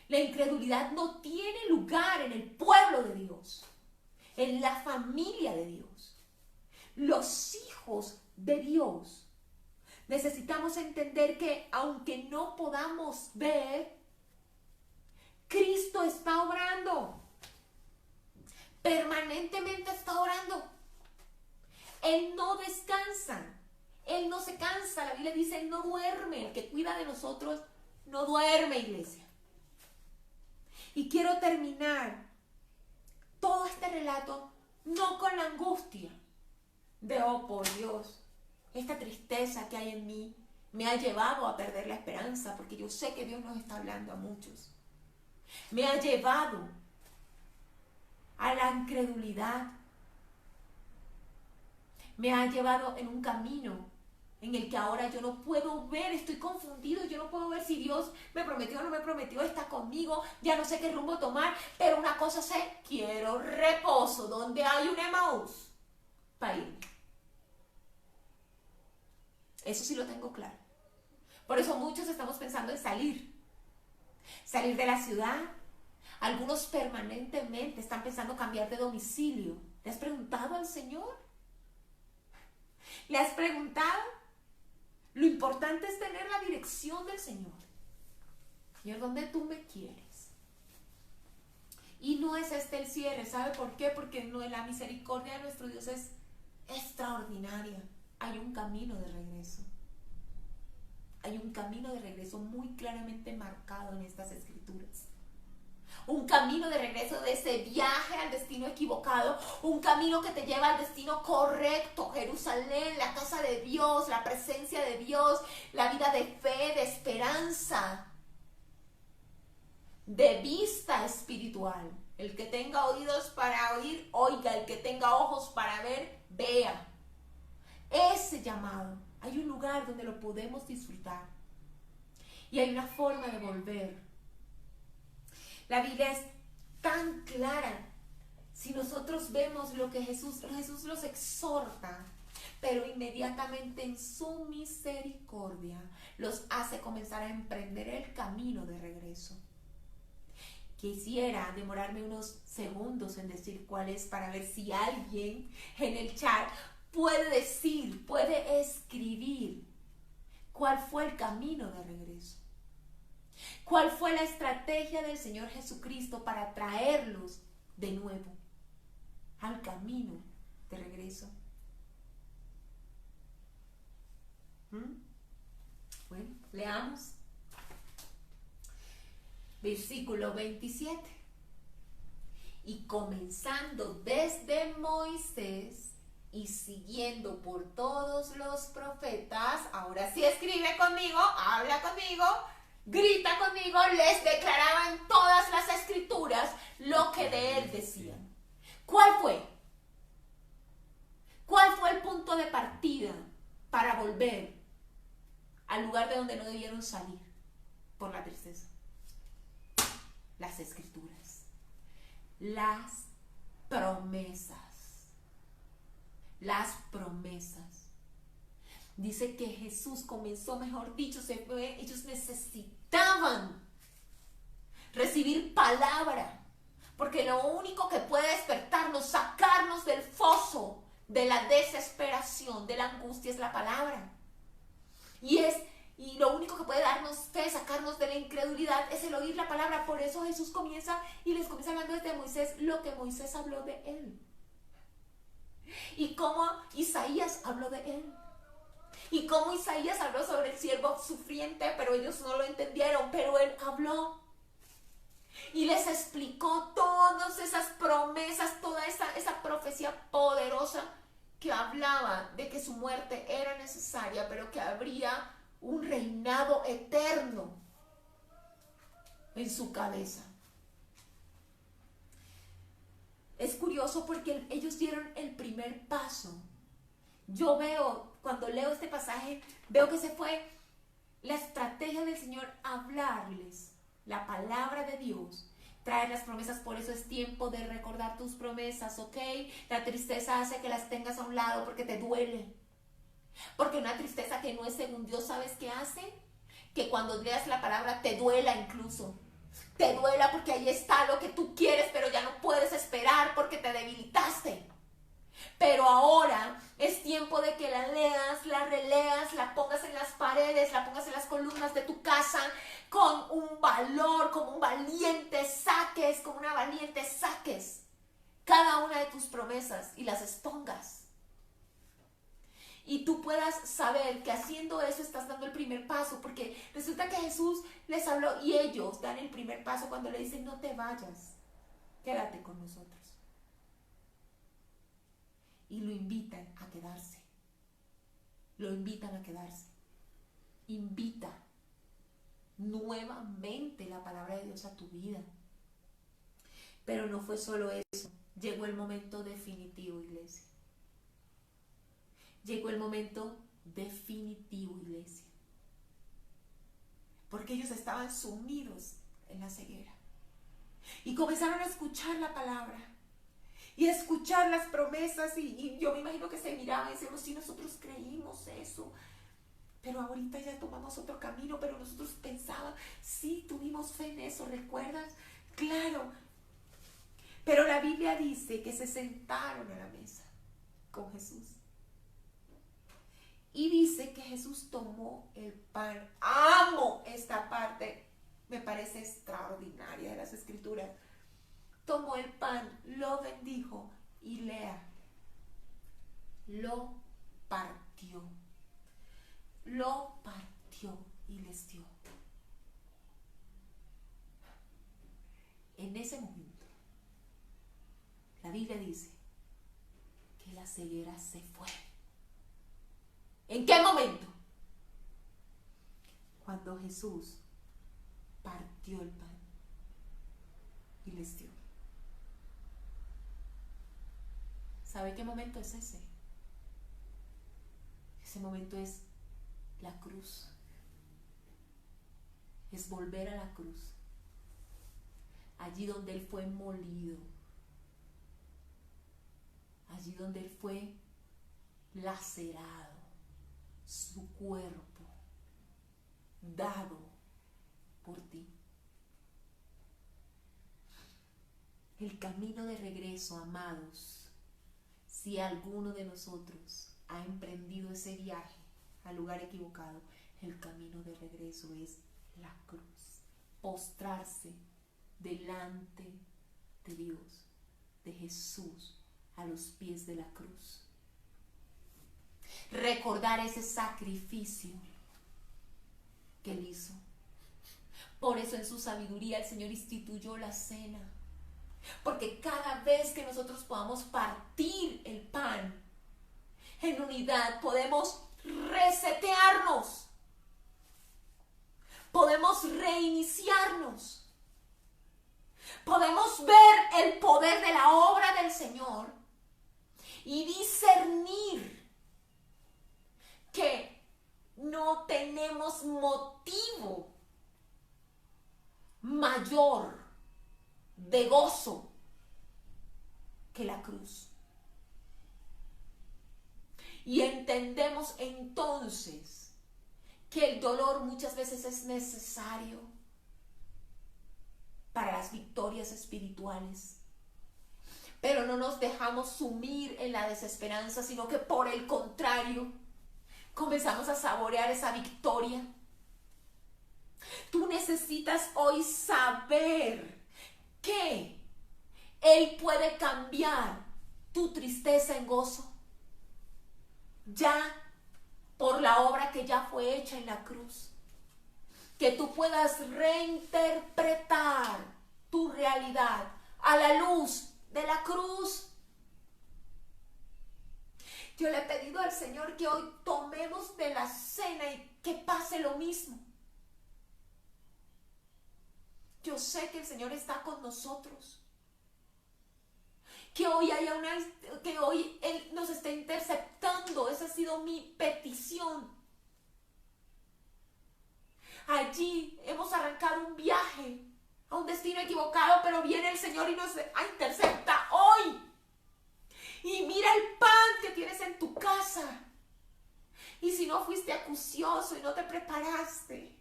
La incredulidad no tiene lugar en el pueblo de Dios, en la familia de Dios. Los hijos de Dios necesitamos entender que aunque no podamos ver, Cristo está obrando. Permanentemente está orando. Él no descansa. Él no se cansa. La Biblia dice, Él no duerme. El que cuida de nosotros no duerme, iglesia. Y quiero terminar todo este relato no con la angustia de, oh por Dios, esta tristeza que hay en mí me ha llevado a perder la esperanza, porque yo sé que Dios nos está hablando a muchos. Me ha llevado a la incredulidad. Me ha llevado en un camino en el que ahora yo no puedo ver, estoy confundido, yo no puedo ver si Dios me prometió o no me prometió, está conmigo, ya no sé qué rumbo tomar, pero una cosa sé, quiero reposo, donde hay un Emaús, para irme. Eso sí lo tengo claro. Por eso muchos estamos pensando en salir de la ciudad. Algunos permanentemente están pensando cambiar de domicilio. ¿Le has preguntado al Señor? ¿Le has preguntado? Lo importante es tener la dirección del Señor. Señor, ¿dónde tú me quieres? Y no es este el cierre. ¿Sabe por qué? Porque no, la misericordia de nuestro Dios es extraordinaria. Hay un camino de regreso. Hay un camino de regreso muy claramente marcado en estas escrituras. Un camino de regreso de ese viaje al destino equivocado, un camino que te lleva al destino correcto, Jerusalén, la casa de Dios, la presencia de Dios, la vida de fe, de esperanza, de vista espiritual. El que tenga oídos para oír, oiga, el que tenga ojos para ver, vea. Ese llamado, hay un lugar donde lo podemos disfrutar y hay una forma de volver. La Biblia es tan clara. Si nosotros vemos lo que Jesús los exhorta, pero inmediatamente en su misericordia los hace comenzar a emprender el camino de regreso. Quisiera demorarme unos segundos en decir cuál es, para ver si alguien en el chat puede decir, puede escribir cuál fue el camino de regreso. ¿Cuál fue la estrategia del Señor Jesucristo para traerlos de nuevo al camino de regreso? Bueno, leamos. Versículo 27. Y comenzando desde Moisés y siguiendo por todos los profetas, ahora sí escribe conmigo, habla conmigo, grita conmigo, les declaraba en todas las escrituras lo que de él decían. ¿Cuál fue? ¿Cuál fue el punto de partida para volver al lugar de donde no debieron salir por la tristeza? Las escrituras. Las promesas. Las promesas. Dice que Jesús comenzó, mejor dicho, se fue. Ellos necesitaban recibir palabra, porque lo único que puede despertarnos, sacarnos del foso de la desesperación, de la angustia, es la palabra. Y lo único que puede darnos fe, sacarnos de la incredulidad, es el oír la palabra. Por eso Jesús comienza y les comienza hablando desde Moisés lo que Moisés habló de él. Y cómo Isaías habló de él. Y cómo Isaías habló sobre el siervo sufriente, pero ellos no lo entendieron, pero él habló. Y les explicó todas esas promesas, toda esa profecía poderosa que hablaba de que su muerte era necesaria, pero que habría un reinado eterno en su cabeza. Es curioso porque ellos dieron el primer paso. Yo veo, cuando leo este pasaje, veo que se fue la estrategia del Señor hablarles la palabra de Dios, traer las promesas. Por eso es tiempo de recordar tus promesas, ¿ok? La tristeza hace que las tengas a un lado porque te duele. Porque una tristeza que no es según Dios, ¿sabes qué hace? Que cuando leas la palabra te duela incluso. Te duela porque ahí está lo que tú quieres, pero ya no puedes esperar porque te debilitaste. Pero ahora es tiempo de que la leas, la releas, la pongas en las paredes, la pongas en las columnas de tu casa con un valor, como un valiente saques, como una valiente saques cada una de tus promesas y las expongas. Y tú puedas saber que haciendo eso estás dando el primer paso, porque resulta que Jesús les habló y ellos dan el primer paso cuando le dicen no te vayas, quédate con nosotros. Y lo invitan a quedarse. Lo invitan a quedarse. Invita nuevamente la palabra de Dios a tu vida. Pero no fue solo eso. Llegó el momento definitivo, iglesia. Llegó el momento definitivo, iglesia. Porque ellos estaban sumidos en la ceguera. Y comenzaron a escuchar la palabra. Y escuchar las promesas. Y yo me imagino que se miraban y decían, sí, nosotros creímos eso. Pero ahorita ya tomamos otro camino. Pero nosotros pensábamos, sí, tuvimos fe en eso, ¿recuerdas? Claro. Pero la Biblia dice que se sentaron a la mesa con Jesús. Y dice que Jesús tomó el pan. Amo esta parte. Me parece extraordinaria de las Escrituras. Tomó el pan, lo bendijo y lea. Lo partió. Lo partió y les dio. En ese momento, la Biblia dice que la ceguera se fue. ¿En qué momento? Cuando Jesús partió el pan y les dio. ¿Sabe qué momento es ese? Ese momento es la cruz. Es volver a la cruz. Allí donde Él fue molido. Allí donde Él fue lacerado. Su cuerpo dado por ti. El camino de regreso, amados, si alguno de nosotros ha emprendido ese viaje al lugar equivocado, el camino de regreso es la cruz. Postrarse delante de Dios, de Jesús, a los pies de la cruz. Recordar ese sacrificio que Él hizo. Por eso en su sabiduría el Señor instituyó la cena. Porque cada vez que nosotros podamos partir el pan en unidad, podemos resetearnos. Podemos reiniciarnos. Podemos ver el poder de la obra del Señor y discernir que no tenemos motivo mayor de gozo que la cruz. Y entendemos entonces que el dolor muchas veces es necesario. para las victorias espirituales. Pero no nos dejamos sumir en la desesperanza, sino que por el contrario, comenzamos a saborear esa victoria. Tú necesitas hoy saber que Él puede cambiar tu tristeza en gozo. Ya por la obra que ya fue hecha en la cruz. Que tú puedas reinterpretar tu realidad a la luz de la cruz. Yo le he pedido al Señor que hoy tomemos de la cena y que pase lo mismo. Yo sé que el Señor está con nosotros. Que hoy Él nos esté interceptando. Esa ha sido mi petición. Allí hemos arrancado un viaje a un destino equivocado, pero viene el Señor y nos intercepta hoy. Y mira el pan que tienes en tu casa. Y si no fuiste acucioso y no te preparaste,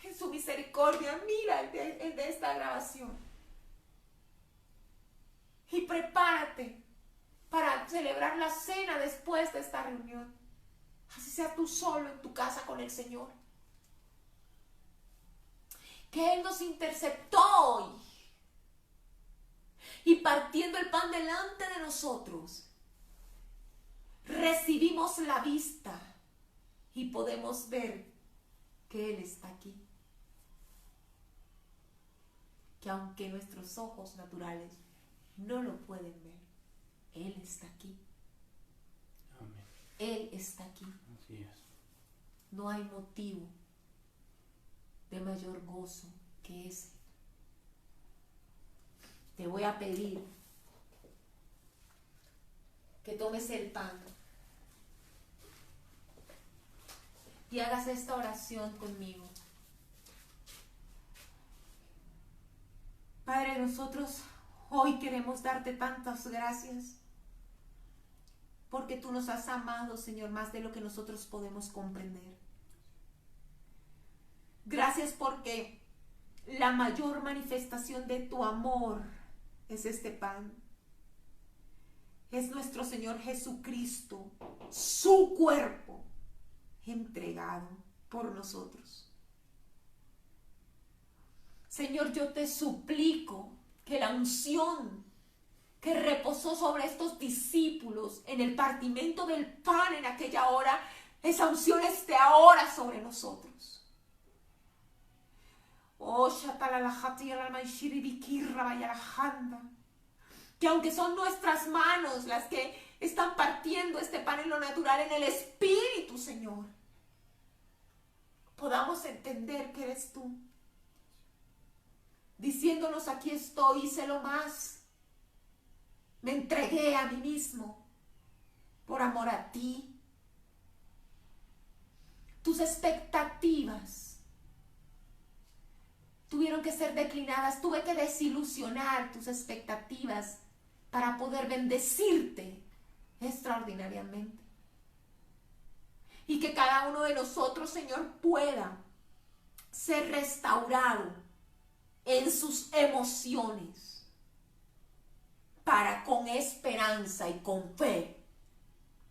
en su misericordia, mira el de esta grabación. Y prepárate para celebrar la cena después de esta reunión. Así sea tú solo en tu casa con el Señor. Que Él nos interceptó hoy. Y partiendo el pan delante de nosotros, recibimos la vista y podemos ver que Él está aquí. Que aunque nuestros ojos naturales no lo pueden ver, Él está aquí. Amén. Él está aquí. Así es. No hay motivo de mayor gozo que ese. Te voy a pedir que tomes el pan y hagas esta oración conmigo. Padre, nosotros hoy queremos darte tantas gracias porque tú nos has amado, Señor, más de lo que nosotros podemos comprender. Gracias porque la mayor manifestación de tu amor es este pan. Es nuestro Señor Jesucristo, su cuerpo entregado por nosotros. Señor, yo te suplico que la unción que reposó sobre estos discípulos en el partimiento del pan en aquella hora, esa unción esté ahora sobre nosotros. Oh, que aunque son nuestras manos las que están partiendo este pan en lo natural, en el Espíritu, Señor, podamos entender que eres tú, diciéndonos: aquí estoy, hice lo más, me entregué a mí mismo por amor a ti. Tus expectativas tuvieron que ser declinadas, tuve que desilusionar tus expectativas para poder bendecirte extraordinariamente. Y que cada uno de nosotros, Señor, pueda ser restaurado en sus emociones para con esperanza y con fe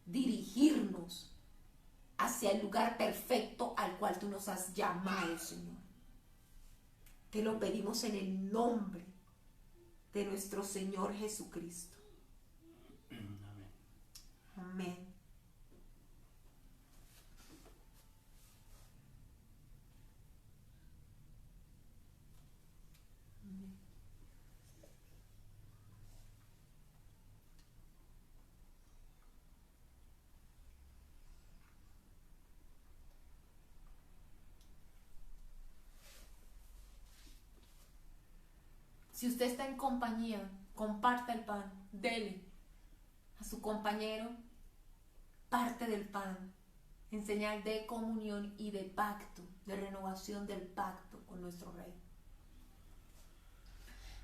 dirigirnos hacia el lugar perfecto al cual tú nos has llamado, Señor. Te lo pedimos en el nombre de nuestro Señor Jesucristo. Amén. Amén. Si usted está en compañía, comparta el pan, dele a su compañero parte del pan en señal de comunión y de pacto, de renovación del pacto con nuestro Rey.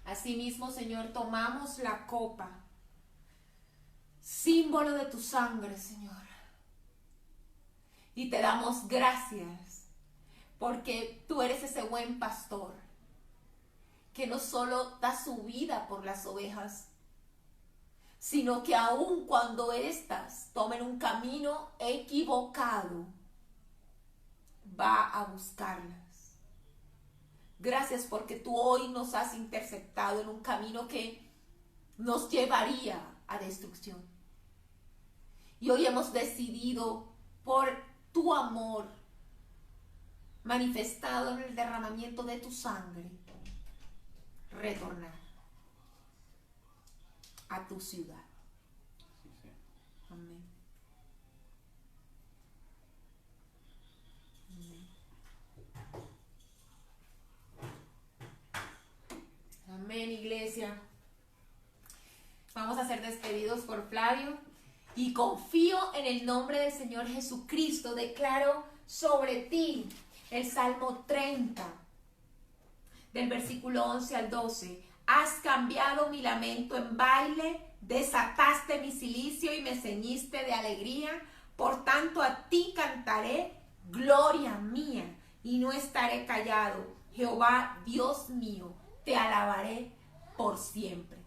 Asimismo, Señor, tomamos la copa, símbolo de tu sangre, Señor, y te damos gracias porque tú eres ese buen pastor que no solo da su vida por las ovejas, sino que aun cuando éstas tomen un camino equivocado, va a buscarlas. Gracias porque tú hoy nos has interceptado en un camino que nos llevaría a destrucción. Y hoy hemos decidido, por tu amor manifestado en el derramamiento de tu sangre, retornar a tu ciudad. Amén. Amén, iglesia. Vamos a ser despedidos por Flavio y confío en el nombre del Señor Jesucristo. Declaro sobre ti el Salmo 30, del versículo 11 al 12. Has cambiado mi lamento en baile, desataste mi cilicio y me ceñiste de alegría. Por tanto a ti cantaré, gloria mía, y no estaré callado. Jehová, Dios mío, te alabaré por siempre.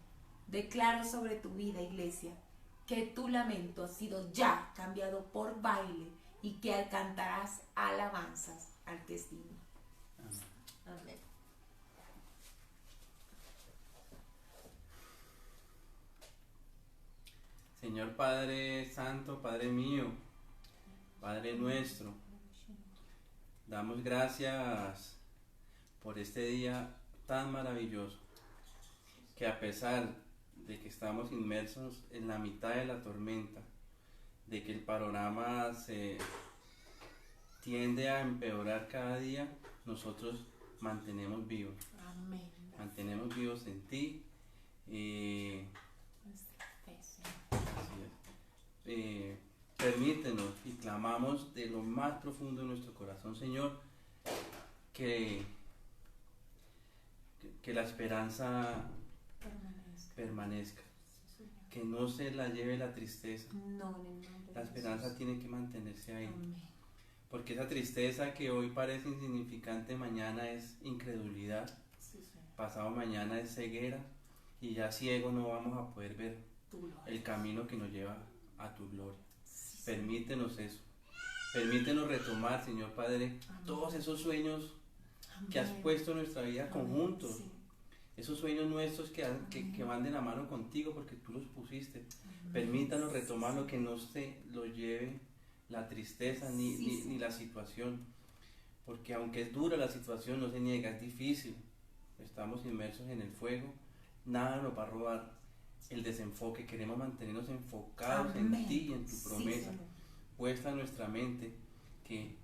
Declaro sobre tu vida, iglesia, que tu lamento ha sido ya cambiado por baile y que cantarás alabanzas al que es digno. Amén. Amén. Señor Padre Santo, Padre mío, Padre nuestro, damos gracias por este día tan maravilloso, que a pesar de que estamos inmersos en la mitad de la tormenta, de que el panorama se tiende a empeorar cada día, nosotros mantenemos vivos. Amén. Mantenemos vivos en ti. Permítenos y clamamos de lo más profundo de nuestro corazón, Señor, que la esperanza permanezca, que no se la lleve la tristeza. La esperanza tiene que mantenerse ahí. Amén. Porque esa tristeza que hoy parece insignificante, mañana es incredulidad, pasado mañana es ceguera, y ya ciego no vamos a poder ver el camino que nos lleva a tu gloria. Permítenos eso. Permítenos retomar, Señor Padre, todos esos sueños que has puesto en nuestra vida conjuntos. Esos sueños nuestros que van de la mano contigo porque tú los pusiste. Permítanos retomarlo, que no se lo lleve la tristeza ni la situación. Porque aunque es dura la situación, no se niega, es difícil. Estamos inmersos en el fuego. Nada nos va a robar el desenfoque. Queremos mantenernos enfocados en ti y en tu promesa. Puesta en nuestra mente que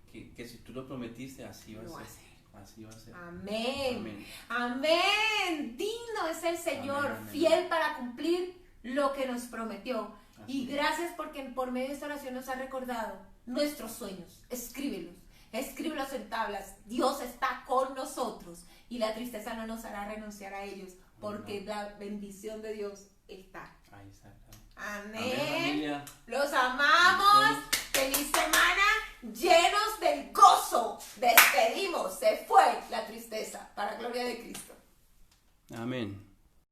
si tú lo prometiste, así va a ser. Así va a ser. Amén. Amén. Amén. Digno es el Señor, amén, amén, fiel para cumplir lo que nos prometió. Así. Y gracias porque por medio de esta oración nos ha recordado nuestros sueños. Escríbelos en tablas. Dios está con nosotros y la tristeza no nos hará renunciar a ellos, porque la bendición de Dios está. Ahí está. Amén. Amén, los amamos. Feliz semana, llenos del gozo. Despedimos, se fue la tristeza, para gloria de Cristo. Amén.